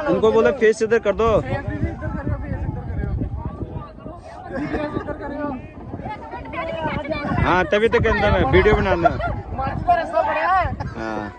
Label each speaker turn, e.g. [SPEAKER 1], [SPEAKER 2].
[SPEAKER 1] उनको बोले फेस इधर कर दो। हाँ तभी तो कहता मैं वीडियो बनाना। हाँ